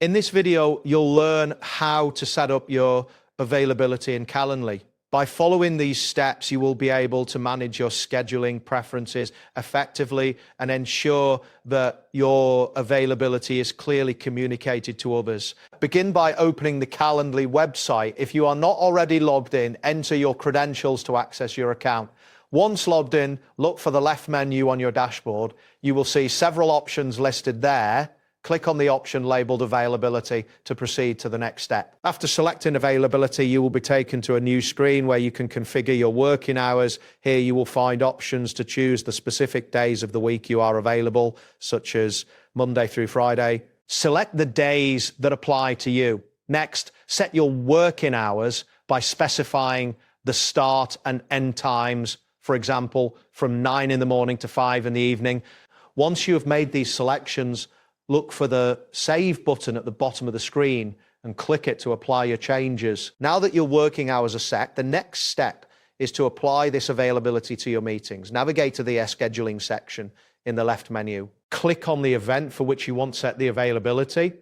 In this video, you'll learn how to set up your availability in Calendly. By following these steps, you will be able to manage your scheduling preferences effectively and ensure that your availability is clearly communicated to others. Begin by opening the Calendly website. If you are not already logged in, enter your credentials to access your account. Once logged in, look for the left menu on your dashboard. You will see several options listed there. Click on the option labeled Availability to proceed to the next step. After selecting Availability, you will be taken to a new screen where you can configure your working hours. Here you will find options to choose the specific days of the week you are available, such as Monday through Friday. Select the days that apply to you. Next, set your working hours by specifying the start and end times, for example, from 9 in the morning to 5 in the evening. Once you have made these selections, look for the Save button at the bottom of the screen and click it to apply your changes. Now that your working hours are set, the next step is to apply this availability to your meetings. Navigate to the scheduling section in the left menu. Click on the event for which you want to set the availability.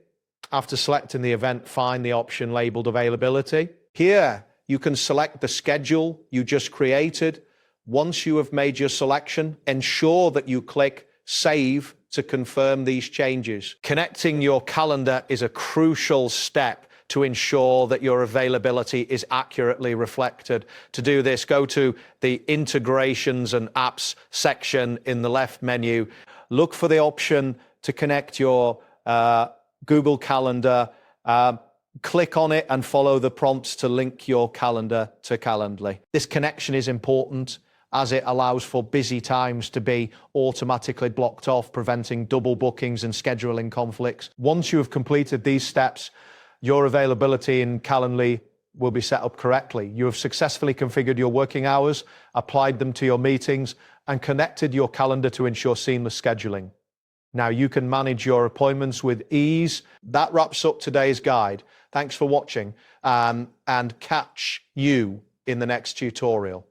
After selecting the event, find the option labeled Availability. Here, you can select the schedule you just created. Once you have made your selection, ensure that you click Save to confirm these changes. Connecting your calendar is a crucial step to ensure that your availability is accurately reflected. To do this, go to the Integrations and Apps section in the left menu. Look for the option to connect your Google Calendar. Click on it and follow the prompts to link your calendar to Calendly. This connection is important as it allows for busy times to be automatically blocked off, preventing double bookings and scheduling conflicts. Once you have completed these steps, your availability in Calendly will be set up correctly. You have successfully configured your working hours, applied them to your meetings, and connected your calendar to ensure seamless scheduling. Now you can manage your appointments with ease. That wraps up today's guide. Thanks for watching, and catch you in the next tutorial.